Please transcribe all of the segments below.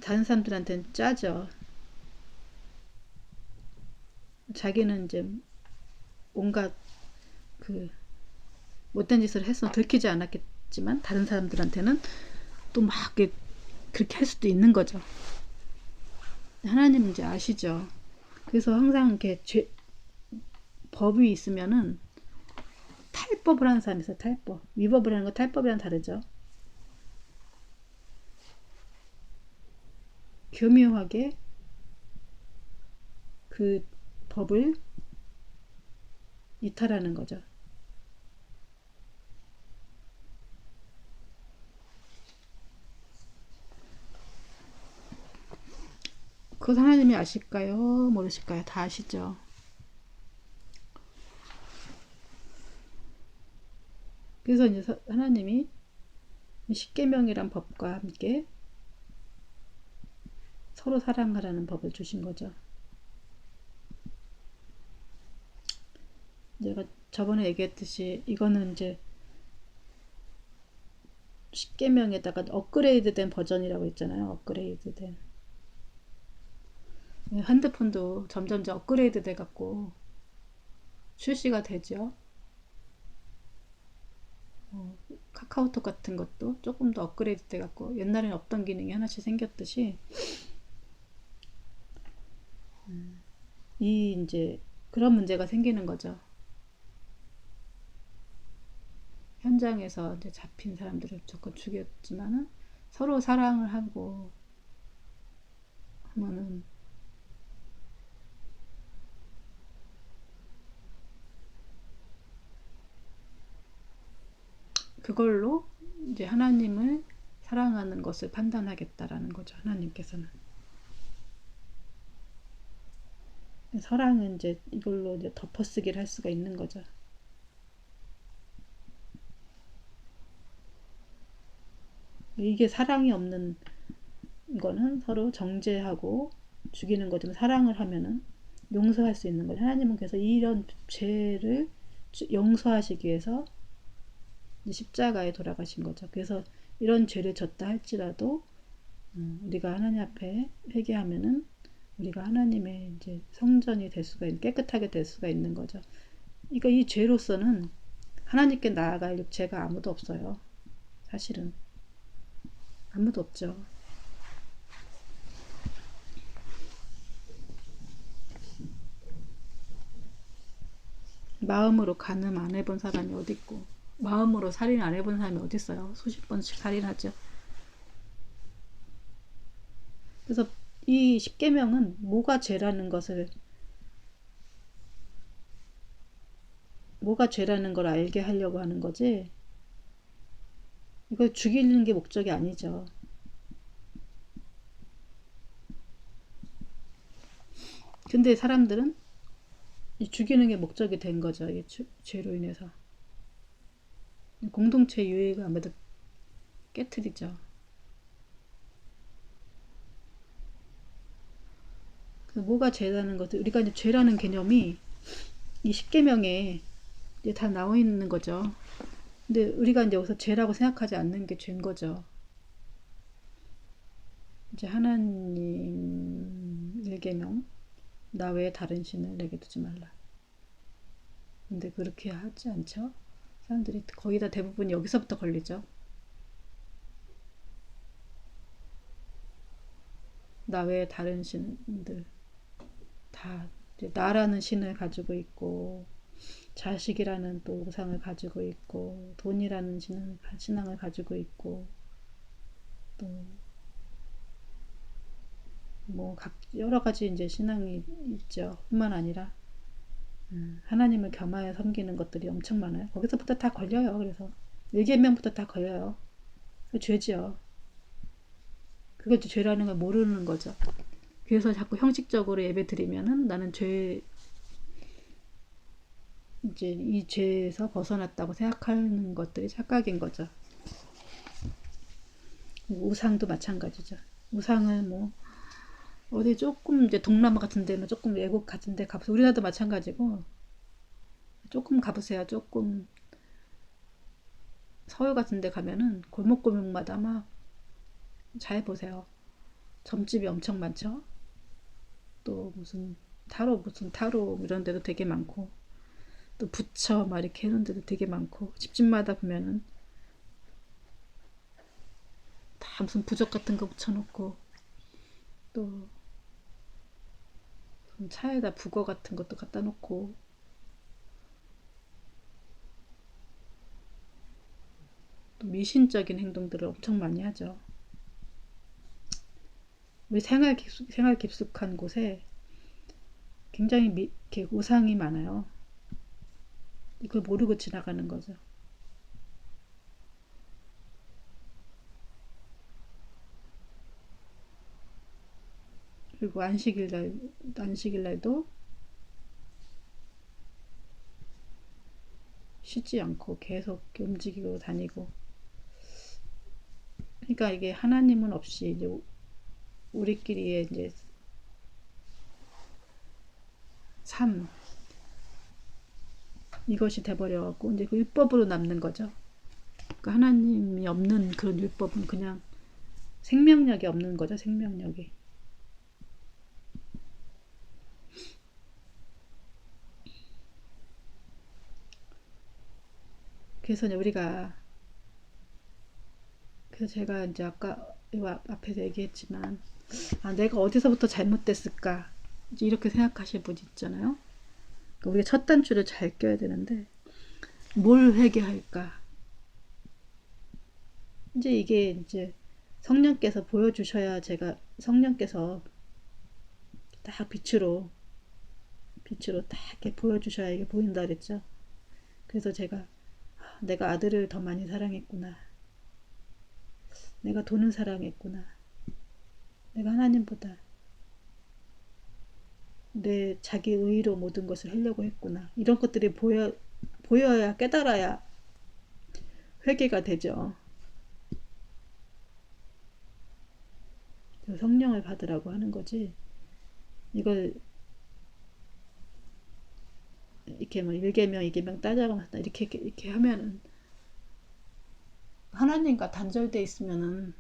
다른 사람들한테는 짜죠. 자기는 이제 온갖 그 못된 짓을 해서 들키지 않았겠지만 다른 사람들한테는 또 막 그렇게 할 수도 있는 거죠. 하나님 이제 아시죠. 그래서 항상 이렇게 법이 있으면은 탈법을 하는 사람이 있어요. 탈법. 위법을 하는 거 탈법이랑 다르죠. 교묘하게 그 법을 이탈하는 거죠. 그것 하나님이 아실까요? 모르실까요? 다 아시죠. 그래서 이제 하나님이 십계명이란 법과 함께 서로 사랑하라는 법을 주신 거죠. 제가 저번에 얘기했듯이 이거는 이제 십계명에다가 업그레이드된 버전이라고 했잖아요. 업그레이드된. 핸드폰도 점점 업그레이드 돼 갖고 출시가 되죠. 카카오톡 같은 것도 조금 더 업그레이드 돼 갖고 옛날에는 없던 기능이 하나씩 생겼듯이 이 이제 그런 문제가 생기는 거죠. 현장에서 이제 잡힌 사람들을 무조건 죽였지만은 서로 사랑을 하고 하면은 그걸로 이제 하나님을 사랑하는 것을 판단하겠다라는 거죠. 하나님께서는. 사랑은 이제 이걸로 이제 덮어쓰기를 할 수가 있는 거죠. 이게 사랑이 없는 거는 서로 정죄하고 죽이는 거지만 사랑을 하면은 용서할 수 있는 거죠. 하나님은 그래서 이런 죄를 용서하시기 위해서 십자가에 돌아가신 거죠. 그래서 이런 죄를 졌다 할지라도 우리가 하나님 앞에 회개하면은 우리가 하나님의 이제 성전이 될 수가 있는, 깨끗하게 될 수가 있는 거죠. 그러니까 이 죄로서는 하나님께 나아갈 육체가 아무도 없어요. 사실은 아무도 없죠. 마음으로 간음 안 해본 사람이 어디 있고 마음으로 살인 안 해본 사람이 어디 있어요. 수십 번씩 살인하죠. 그래서 이 십계명은 뭐가 죄라는 것을 뭐가 죄라는 걸 알게 하려고 하는 거지. 이걸 죽이는 게 목적이 아니죠. 근데 사람들은 이 죽이는 게 목적이 된 거죠. 이 죄로 인해서. 공동체 유해가 아무래도 깨트리죠. 뭐가 죄라는 것들, 우리가 이제 죄라는 개념이 이 십계명에 이제 다 나와 있는 거죠. 근데 우리가 이제 여기서 죄라고 생각하지 않는 게 죄인 거죠. 이제 하나님 일계명, 나 외에 다른 신을 내게 두지 말라. 근데 그렇게 하지 않죠? 사람들이 거의 다 대부분 여기서부터 걸리죠. 나 외에 다른 신들 다 나라는 신을 가지고 있고 자식이라는 또 우상을 가지고 있고 돈이라는 신앙을 가지고 있고 또 뭐 여러 가지 이제 신앙이 있죠. 뿐만 아니라 하나님을 겸하여 섬기는 것들이 엄청 많아요. 거기서부터 다 걸려요. 그래서 일계명부터 다 걸려요. 죄지요. 그게 죄라는 걸 모르는 거죠. 그래서 자꾸 형식적으로 예배 드리면은 나는 이제 이 죄에서 벗어났다고 생각하는 것들이 착각인 거죠. 우상도 마찬가지죠. 우상을 뭐 어디 조금 이제 동남아 같은 데는 조금 외국 같은 데 가보세요. 우리나라도 마찬가지고 조금 가보세요. 조금 서울 같은 데 가면은 골목골목마다 막 잘 보세요. 점집이 엄청 많죠. 또 무슨 타로 이런 데도 되게 많고, 또 부처 막 이렇게 해놓은 데도 되게 많고, 집집마다 보면은 다 무슨 부적 같은 거 붙여놓고, 또 차에다 북어 같은 것도 갖다 놓고, 또 미신적인 행동들을 엄청 많이 하죠. 우리 생활 깊숙한 곳에 굉장히 이렇게 우상이 많아요. 이걸 모르고 지나가는 거죠. 그리고 안식일날도 쉬지 않고 계속 움직이고 다니고. 그러니까 이게 하나님은 없이 이제 우리끼리의 이제 삶, 이것이 돼버려갖고 이제 그 율법으로 남는 거죠. 그러니까 하나님이 없는 그런 율법은 그냥 생명력이 없는 거죠. 생명력이. 그래서 그래서 제가 이제 아까 앞에서 얘기했지만, 내가 어디서부터 잘못됐을까, 이제 이렇게 생각하실 분 있잖아요. 그러니까 우리가 첫 단추를 잘 껴야 되는데, 뭘 회개할까? 이제 이게 이제 성령께서 보여주셔야, 제가 성령께서 딱 빛으로 딱 이렇게 보여주셔야 이게 보인다 그랬죠. 그래서 제가 내가 아들을 더 많이 사랑했구나. 내가 돈을 사랑했구나. 내가 하나님보다 내 자기 의로 모든 것을 하려고 했구나. 이런 것들이 보여야, 깨달아야 회개가 되죠. 성령을 받으라고 하는 거지. 이걸 이렇게 뭐 1계명, 2계명 따져가면서 이렇게 하면은, 하나님과 단절돼 있으면은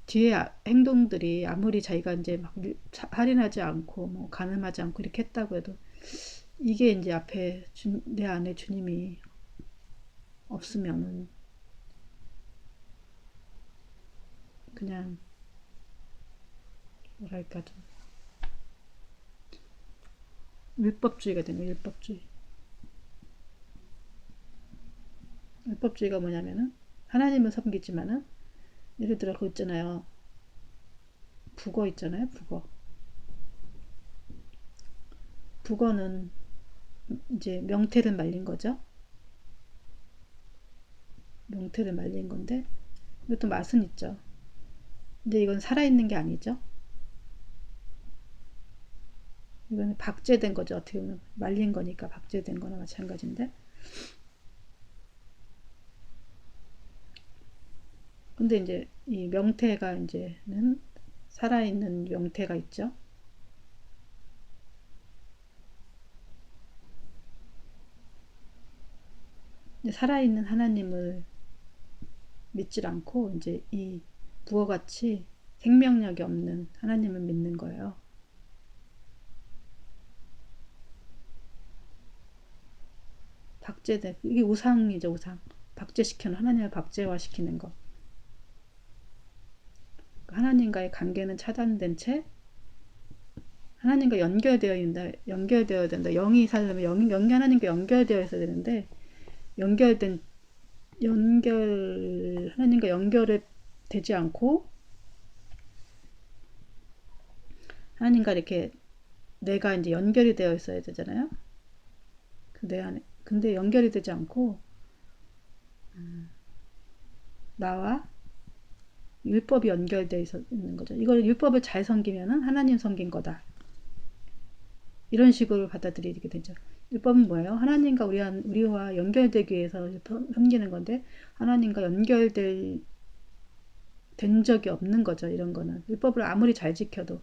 뒤에 행동들이 아무리 자기가 이제 막 할인하지 않고 뭐 가늠하지 않고 이렇게 했다고 해도, 이게 이제 앞에 내 안에 주님이 없으면은 그냥 뭐랄까 좀 율법주의가 되는 거예요. 율법주의가 뭐냐면은, 하나님을 섬기지만은, 예를 들어 그거 있잖아요. 북어 있잖아요. 북어는 이제 명태를 말린 거죠. 명태를 말린 건데, 이것도 맛은 있죠. 근데 이건 살아있는 게 아니죠. 이거는 박제된 거죠. 어떻게 보면 말린 거니까 박제된 거나 마찬가지인데, 근데 이제 이 명태가 이제는 살아있는 명태가 있죠. 살아있는 하나님을 믿질 않고 이제 이 부어같이 생명력이 없는 하나님을 믿는 거예요. 박제된, 이게 우상이죠. 우상. 박제시키는, 하나님을 박제화시키는 거. 하나님과의 관계는 차단된 채 하나님과 연결되어야 된다. 영이 살려면 영이 하나님과 연결되어 있어야 되는데, 연결된 하나님과 연결이 되지 않고, 하나님과 이렇게 내가 이제 연결이 되어 있어야 되잖아요. 내 안에. 근데 연결이 되지 않고, 나와 율법이 연결되어 있는 거죠. 이걸 율법을 잘 섬기면은 하나님 섬긴 거다. 이런 식으로 받아들이게 되죠. 율법은 뭐예요? 하나님과 우리와 연결되기 위해서 섬기는 건데, 하나님과 된 적이 없는 거죠. 이런 거는 율법을 아무리 잘 지켜도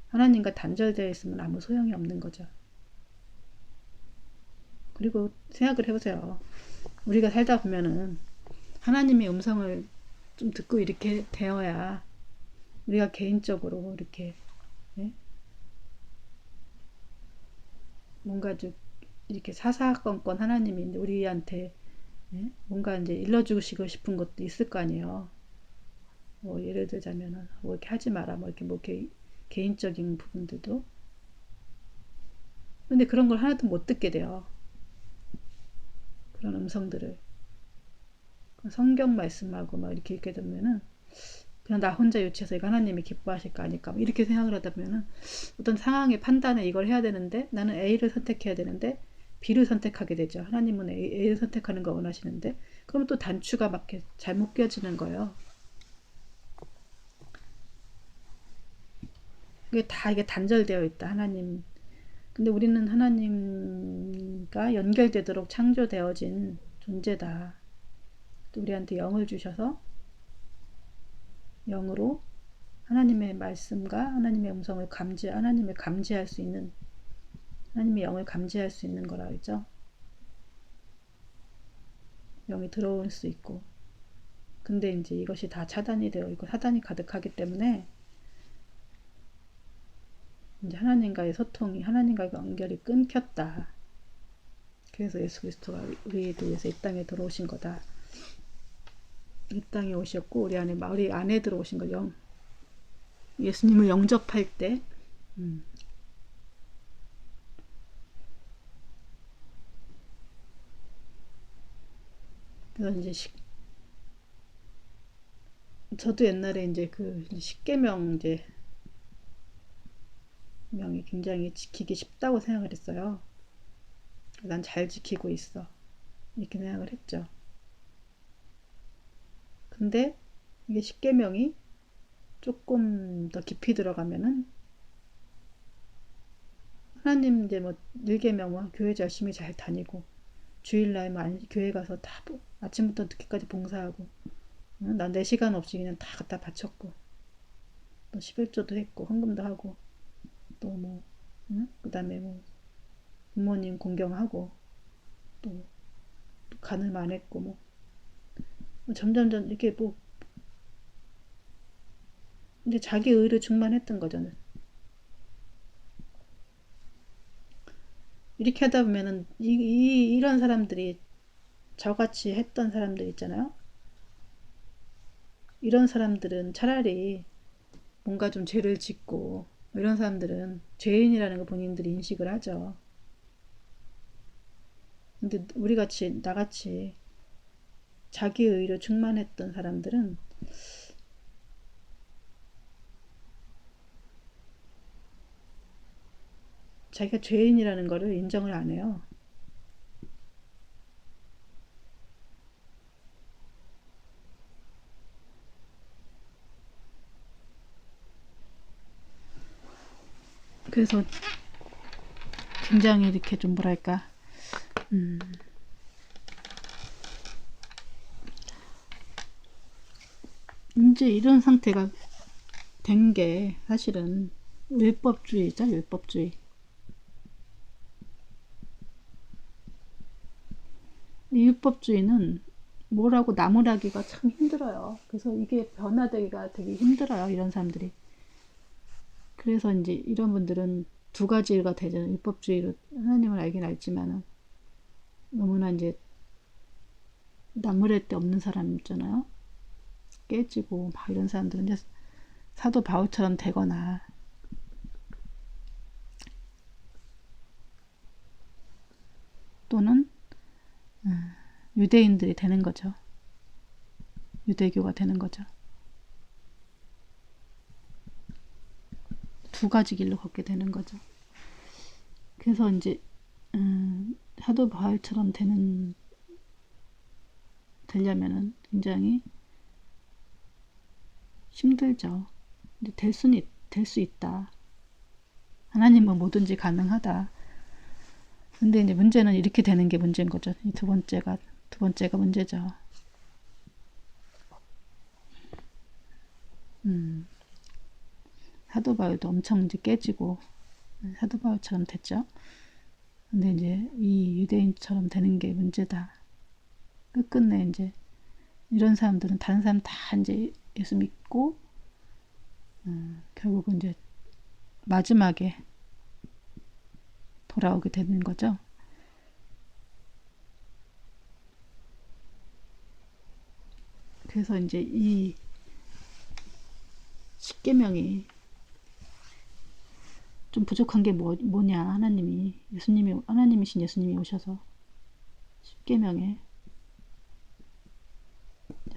하나님과 단절되어 있으면 아무 소용이 없는 거죠. 그리고 생각을 해보세요. 우리가 살다 보면은 하나님의 음성을 좀 듣고 이렇게 되어야 우리가 개인적으로 이렇게 예? 뭔가 좀 이렇게 사사건건 하나님이 이제 우리한테 예? 뭔가 이제 일러주시고 싶은 것도 있을 거 아니에요. 뭐 예를 들자면은 뭐 이렇게 하지 마라 뭐 이렇게 뭐 개인적인 부분들도 근데 그런 걸 하나도 못 듣게 돼요. 그런 음성들을 성경 말씀하고 막 이렇게 읽게 되면은 그냥 나 혼자 유치해서 이거 하나님이 기뻐하실 거 아닐까 이렇게 생각을 하다 보면은 어떤 상황의 판단에 이걸 해야 되는데 나는 A를 선택해야 되는데 B를 선택하게 되죠. 하나님은 A를 선택하는 거 원하시는데 그럼 또 단추가 막 잘못 껴지는 거예요. 이게 단절되어 있다. 하나님. 근데 우리는 하나님과 연결되도록 창조되어진 존재다. 또 우리한테 영을 주셔서 영으로 하나님의 말씀과 하나님의 음성을 하나님을 감지할 수 있는, 하나님의 영을 감지할 수 있는 거라 그랬죠. 영이 들어올 수 있고. 근데 이제 이것이 다 차단이 되어 있고 사단이 가득하기 때문에 이제 하나님과의 소통이, 하나님과의 연결이 끊겼다. 그래서 예수 그리스도가 우리를 위해서 이 땅에 들어오신 거다. 이 땅에 오셨고 우리 안에 들어오신 거 예수님을 영접할 때 그래서 이제 저도 옛날에 이제 그 십계명 이제 명이 굉장히 지키기 쉽다고 생각을 했어요. 난 잘 지키고 있어. 이렇게 생각을 했죠. 근데 이게 십계명이 조금 더 깊이 들어가면은 하나님 이제 뭐 일계명 뭐 교회 열심히 잘 다니고 주일날 뭐 교회 가서 다 아침부터 늦게까지 봉사하고 난 내 시간 없이 그냥 다 갖다 바쳤고 또 11조도 했고 헌금도 하고 또 뭐 그 다음에 뭐 부모님 공경하고 또 간을 안 했고 뭐 점점점 이렇게 뭐 이제 자기 의를 충만했던 거죠. 이렇게 하다 보면은 이런 사람들이 저같이 했던 사람들 있잖아요. 이런 사람들은 차라리 뭔가 좀 죄를 짓고 이런 사람들은 죄인이라는 거 본인들이 인식을 하죠. 근데 우리 같이 나같이 자기 의로 충만했던 사람들은 자기가 죄인이라는 거를 인정을 안 해요. 그래서 굉장히 이렇게 좀 뭐랄까 이제 이런 상태가 된 게 사실은 율법주의죠. 율법주의. 이 율법주의는 뭐라고 나무라기가 참 힘들어요. 그래서 이게 변화되기가 되게 힘들어요. 이런 사람들이. 그래서 이제 이런 분들은 두 가지가 되잖아요. 율법주의로 하나님을 알긴 알지만은 너무나 이제 나무랄 데 없는 사람 있잖아요. 깨지고 막 이런 사람들은 이제 사도 바울처럼 되거나 또는 유대인들이 되는 거죠. 유대교가 되는 거죠. 두 가지 길로 걷게 되는 거죠. 그래서 이제 사도 바울처럼 되려면은 굉장히 힘들죠. 근데 될 수 있다. 하나님은 뭐든지 가능하다. 근데 이제 문제는 이렇게 되는 게 문제인 거죠. 이 두 번째가 문제죠. 사도 바울도 엄청 이제 깨지고 사도 바울처럼 됐죠. 근데 이제 이 유대인처럼 되는 게 문제다. 끝끝내 이제 이런 사람들은 다른 사람 다 이제 예수 믿고 결국은 이제 마지막에 돌아오게 되는 거죠. 그래서 이제 이 십계명이 좀 부족한 게 뭐냐, 하나님이신 예수님이 오셔서 십계명에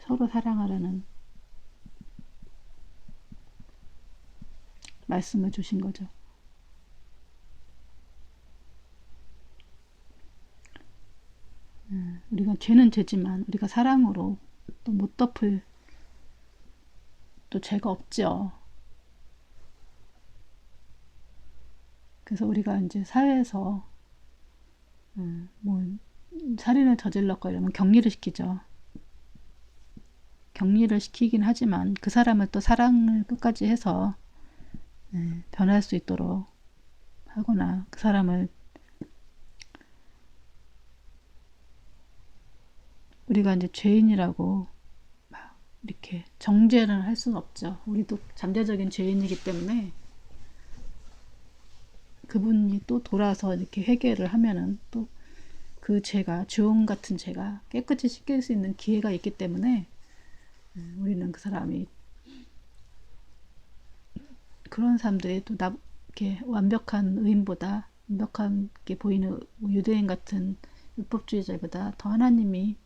서로 사랑하라는 말씀을 주신 거죠. 우리가 죄는 죄지만 우리가 사랑으로 또 못 덮을 또 죄가 없죠. 그래서 우리가 이제 사회에서 뭐 살인을 저질렀고 이러면 격리를 시키죠. 격리를 시키긴 하지만 그 사람을 또 사랑을 끝까지 해서 변할 수 있도록 하거나 그 사람을 우리가 이제 죄인이라고 막 이렇게 정죄를 할 수는 없죠. 우리도 잠재적인 죄인이기 때문에 그분이 또 돌아서 이렇게 회개를 하면은 또 그 죄가 주홍 같은 죄가 깨끗이 씻길 수 있는 기회가 있기 때문에 우리는 그 사람이 그런 사람들이 또 이렇게 완벽한 의인보다 완벽하게 보이는 유대인 같은 율법주의자보다 더 하나님이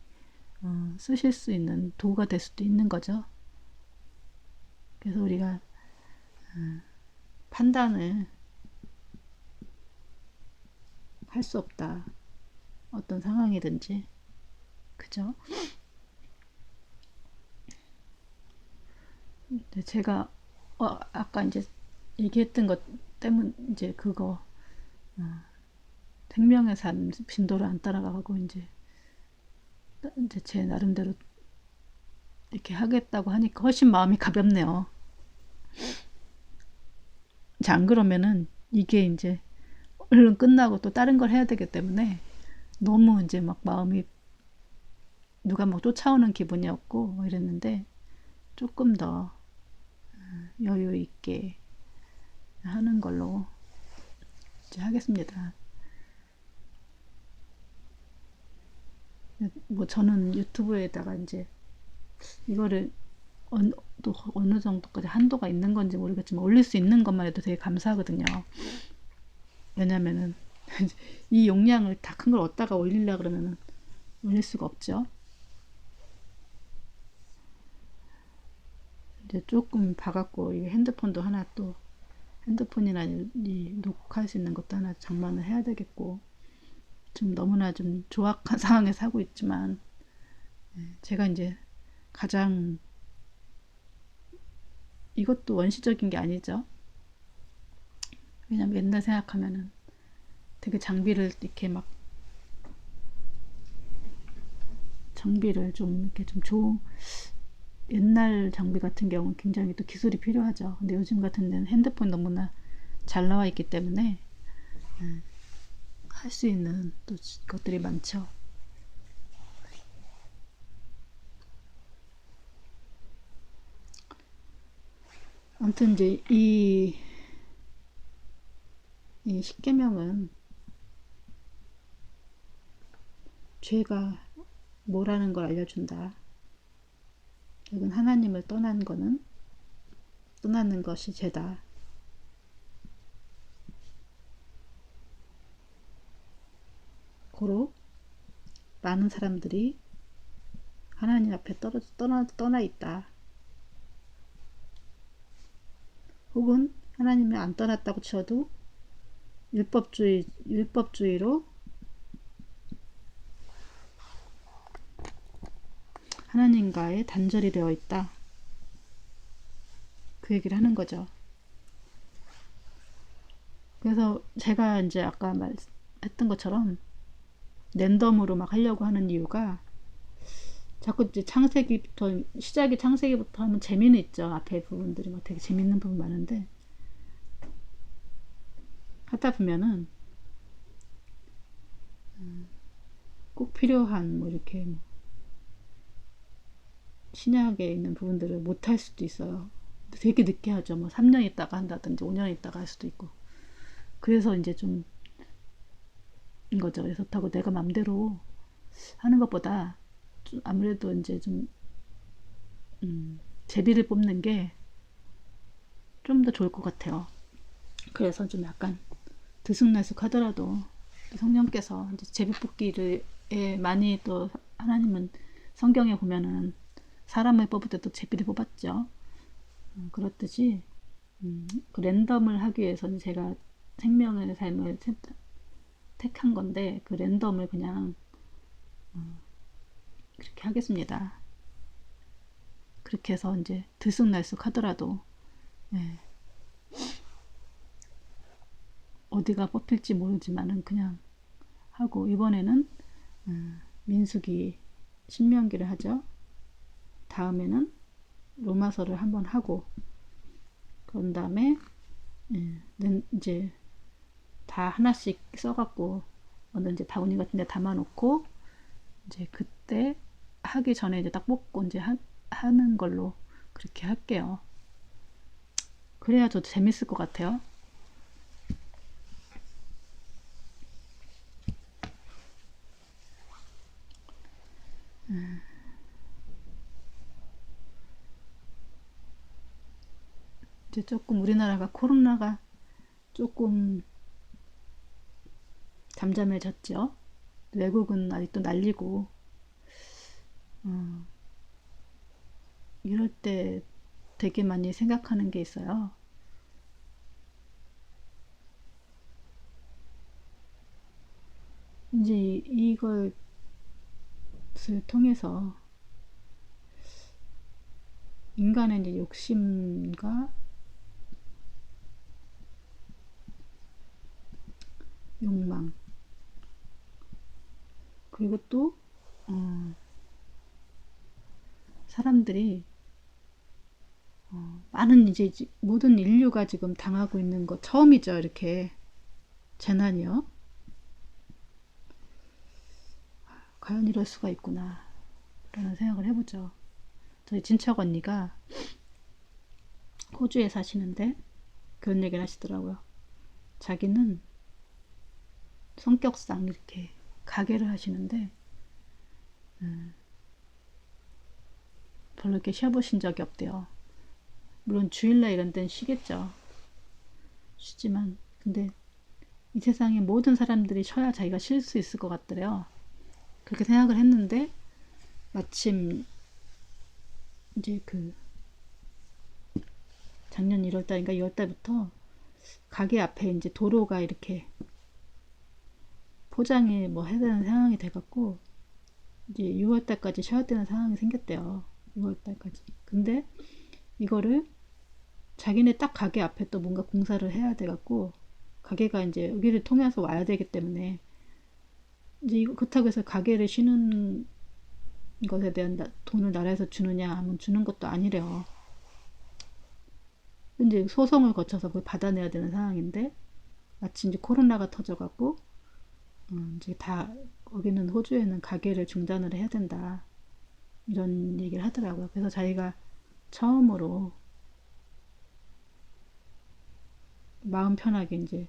쓰실 수 있는 도구가 될 수도 있는 거죠. 그래서 우리가 판단을 할 수 없다. 어떤 상황이든지. 그죠? 제가 아까 이제 얘기했던 것 때문 이제 그거 생명의 삶 빈도를 안 따라가고 이제 제 나름대로 이렇게 하겠다고 하니까 훨씬 마음이 가볍네요. 이제 안 그러면은 이게 이제 얼른 끝나고 또 다른 걸 해야 되기 때문에 너무 이제 막 마음이 누가 막 쫓아오는 기분이었고 뭐 이랬는데 조금 더 여유 있게 하는 걸로 이제 하겠습니다. 뭐 저는 유튜브에다가 이제 이거를 또 어느 정도까지 한도가 있는 건지 모르겠지만 올릴 수 있는 것만 해도 되게 감사하거든요. 왜냐면은 이 용량을 다 큰 걸 얻다가 올리려 그러면은 올릴 수가 없죠. 이제 조금 봐갖고 이 핸드폰도 하나 또 핸드폰이나 이 녹화할 수 있는 것도 하나 장만을 해야 되겠고 좀 너무나 좀 조악한 상황에서 하고 있지만 제가 이제 가장 이것도 원시적인 게 아니죠. 왜냐면 옛날 생각하면은 되게 장비를 이렇게 막 장비를 좀 이렇게 좀 좋은 옛날 장비 같은 경우는 굉장히 또 기술이 필요하죠. 근데 요즘 같은 데는 핸드폰 너무나 잘 나와 있기 때문에 할 수 있는 또 것들이 많죠. 아무튼 이제 이 십계명은 죄가 뭐라는 걸 알려준다. 이건 하나님을 떠나는 것이 죄다. 고로 많은 사람들이 하나님 앞에 떠나 있다. 혹은 하나님을 안 떠났다고 쳐도 율법주의로 하나님과의 단절이 되어 있다. 그 얘기를 하는 거죠. 그래서 제가 이제 아까 말했던 것처럼 랜덤으로 막 하려고 하는 이유가 자꾸 이제 시작이 창세기부터 하면 재미는 있죠. 앞에 부분들이 막 되게 재밌는 부분 많은데 하다 보면은 꼭 필요한 뭐 이렇게 뭐 신약에 있는 부분들을 못 할 수도 있어요. 되게 늦게 하죠. 뭐 3년 있다가 한다든지 5년 있다가 할 수도 있고. 그래서 이제 좀 이거죠. 그렇다고 내가 맘대로 하는 것보다 좀 아무래도 이제 좀 제비를 뽑는 게 좀 더 좋을 것 같아요. 그래서 좀 약간 들쑥날쑥하더라도 성령께서 이제 제비 뽑기를 많이 또 하나님은 성경에 보면은 사람을 뽑을 때도 제비를 뽑았죠. 그렇듯이 그 랜덤을 하기 위해서는 제가 생명의 삶을 택한 건데 그 랜덤을 그냥 그렇게 하겠습니다. 그렇게 해서 이제 들쑥날쑥 하더라도 예, 어디가 뽑힐지 모르지만은 그냥 하고 이번에는 민수기 신명기를 하죠. 다음에는 로마서를 한번 하고 그런 다음에 이제 다 하나씩 써갖고 어느 이제 바구니 같은 데 담아놓고 이제 그때 하기 전에 이제 딱 뽑고 이제 하는 걸로 그렇게 할게요. 그래야 저도 재밌을 것 같아요. 이제 조금 우리나라가 코로나가 조금 잠잠해졌죠. 외국은 아직도 난리고 이럴 때 되게 많이 생각하는 게 있어요. 이제 이것을 통해서 인간의 이제 욕심과 욕망 그리고 또 사람들이 많은 이제 모든 인류가 지금 당하고 있는 거 처음이죠. 이렇게 재난이요. 과연 이럴 수가 있구나 라는 생각을 해보죠. 저희 친척 언니가 호주에 사시는데 그런 얘기를 하시더라고요. 자기는 성격상 이렇게 가게를 하시는데 별로 이렇게 쉬어보신 적이 없대요. 물론 주일날 이런 데는 쉬겠죠. 쉬지만 근데 이 세상에 모든 사람들이 쉬어야 자기가 쉴 수 있을 것 같더래요. 그렇게 생각을 했는데 마침 이제 그 작년 1월달인가 2월달부터 가게 앞에 이제 도로가 이렇게 포장이 뭐 해야 되는 상황이 돼갖고 이제 6월달까지 쉬어야 되는 상황이 생겼대요. 6월달까지. 근데 이거를 자기네 딱 가게 앞에 또 뭔가 공사를 해야 돼갖고 가게가 이제 여기를 통해서 와야 되기 때문에 이제 이거 그렇다고 해서 가게를 쉬는 것에 대한 돈을 나라에서 주느냐 하면 주는 것도 아니래요. 이제 소송을 거쳐서 그걸 받아내야 되는 상황인데 마치 이제 코로나가 터져갖고 이제 다 거기는 호주에는 가게를 중단을 해야 된다 이런 얘기를 하더라고요. 그래서 자기가 처음으로 마음 편하게 이제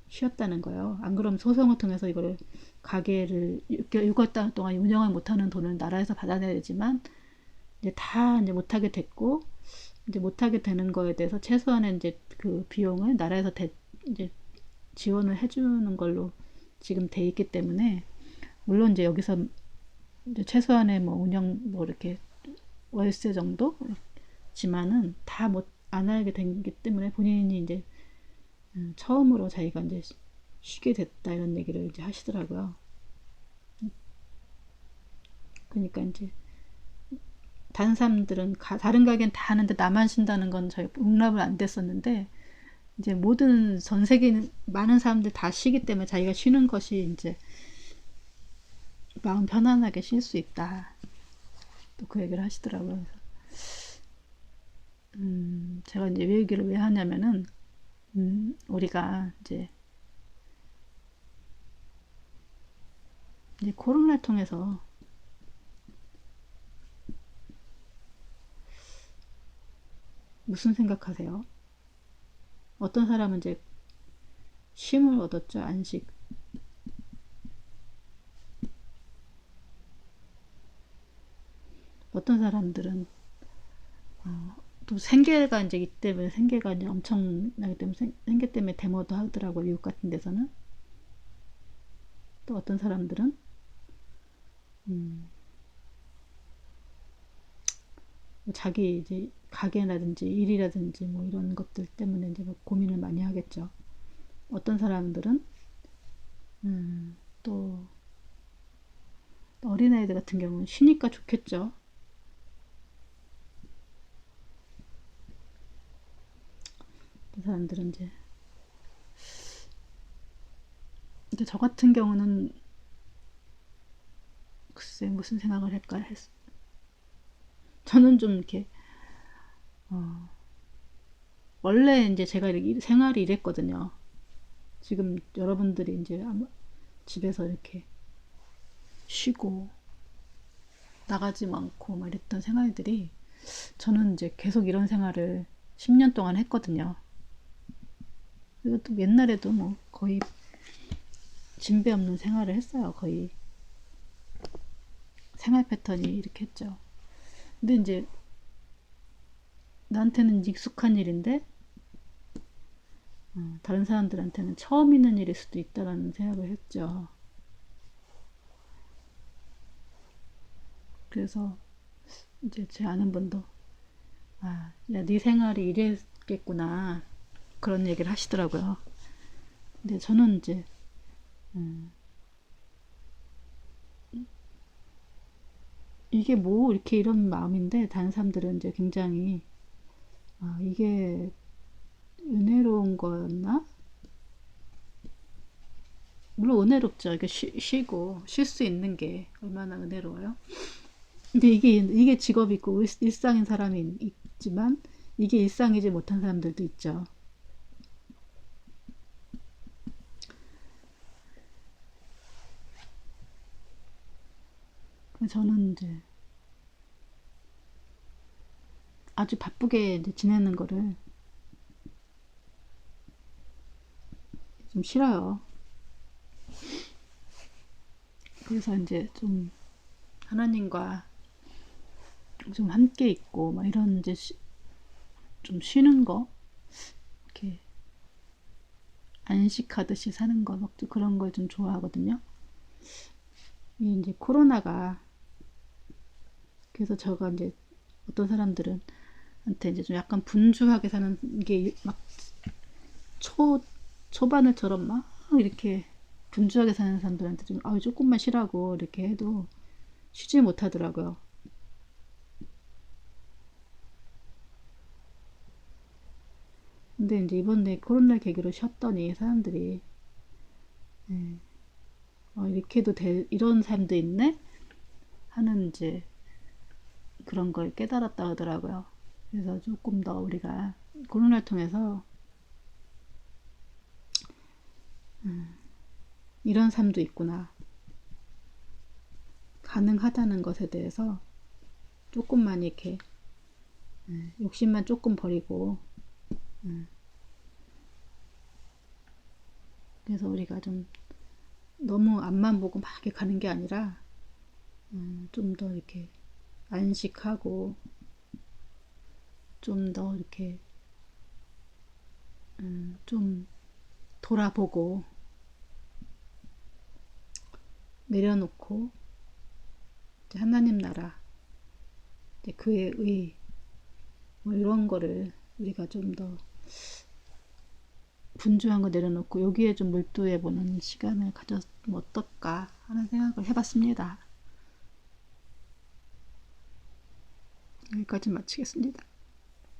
쉬었다는 거예요. 안 그러면 소송을 통해서 이거를 가게를 6월 동안 운영을 못하는 돈을 나라에서 받아내야 되지만 이제 다 이제 못하게 됐고 이제 못하게 되는 거에 대해서 최소한의 이제 그 비용을 나라에서 이제 지원을 해주는 걸로 지금 돼 있기 때문에 물론 이제 여기서 이제 최소한의 뭐 운영 뭐 이렇게 월세 정도지만은 다 못 안 하게 된기 때문에 본인이 이제 처음으로 자기가 이제 쉬게 됐다 이런 얘기를 이제 하시더라고요. 그러니까 이제 다른 사람들은 다른 가게는 다 하는데 나만 쉰다는 건 저희 용납을 안 됐었는데 이제 모든 전 세계 많은 사람들 다 쉬기 때문에 자기가 쉬는 것이 이제 마음 편안하게 쉴 수 있다. 또 그 얘기를 하시더라고요. 제가 이제 이 얘기를 왜 하냐면은 우리가 이제 코로나를 통해서 무슨 생각하세요? 어떤 사람은 이제 쉼을 얻었죠. 안식. 어떤 사람들은 또 생계가 이제 이 때문에 생계가 이제 엄청나기 때문에 생계 때문에 데모도 하더라고요. 미국 같은 데서는. 또 어떤 사람들은 자기 이제 가게라든지 일이라든지 뭐 이런 것들 때문에 이제 뭐 고민을 많이 하겠죠. 어떤 사람들은 또 어린아이들 같은 경우는 쉬니까 좋겠죠. 어떤 사람들은 이제 근데 저 같은 경우는 글쎄 무슨 생각을 할까 했어. 저는 좀 이렇게 원래 이제 제가 이렇게 생활이 이랬거든요. 지금 여러분들이 이제 아마 집에서 이렇게 쉬고 나가지 않고 막 이랬던 생활들이 저는 이제 계속 이런 생활을 10년 동안 했거든요. 그리고 또 옛날에도 뭐 거의 진배 없는 생활을 했어요. 거의 생활 패턴이 이렇게 했죠. 근데 이제 나한테는 익숙한 일인데 다른 사람들한테는 처음 있는 일일 수도 있다라는 생각을 했죠. 그래서 이제 제 아는 분도 야, 네 생활이 이랬겠구나 그런 얘기를 하시더라고요. 근데 저는 이제 이게 뭐 이렇게 이런 마음인데 다른 사람들은 이제 굉장히 이게 은혜로운 거였나? 물론 은혜롭죠. 이게 쉬고 쉴 수 있는 게 얼마나 은혜로워요. 근데 이게 직업이 있고 일상인 사람이 있지만 이게 일상이지 못한 사람들도 있죠. 저는 이제 아주 바쁘게 이제 지내는 거를 좀 싫어요. 그래서 이제 좀 하나님과 좀 함께 있고 막 이런 이제 좀 쉬는 거 이렇게 안식하듯이 사는 거 막 그런 걸 좀 좋아하거든요. 이 이제 코로나가 그래서 저가 이제 어떤 사람들은 한테 이제 좀 약간 분주하게 사는 게 막 초바늘처럼 막 이렇게 분주하게 사는 사람들한테 좀 조금만 쉬라고 이렇게 해도 쉬지 못하더라고요. 근데 이제 이번에 코로나 계기로 쉬었더니 사람들이 이렇게 해도 이런 삶도 있네 하는 이제 그런 걸 깨달았다 하더라고요. 그래서 조금 더 우리가 코로나를 통해서 이런 삶도 있구나 가능하다는 것에 대해서 조금만 이렇게 욕심만 조금 버리고 그래서 우리가 좀 너무 앞만 보고 막 이렇게 가는 게 아니라 좀 더 이렇게 안식하고 좀 더 이렇게 좀 돌아보고 내려놓고 하나님 나라 그의 의 뭐 이런 거를 우리가 좀 더 분주한 거 내려놓고 여기에 좀 몰두해 보는 시간을 가졌으면 어떨까 하는 생각을 해봤습니다. 여기까지 마치겠습니다.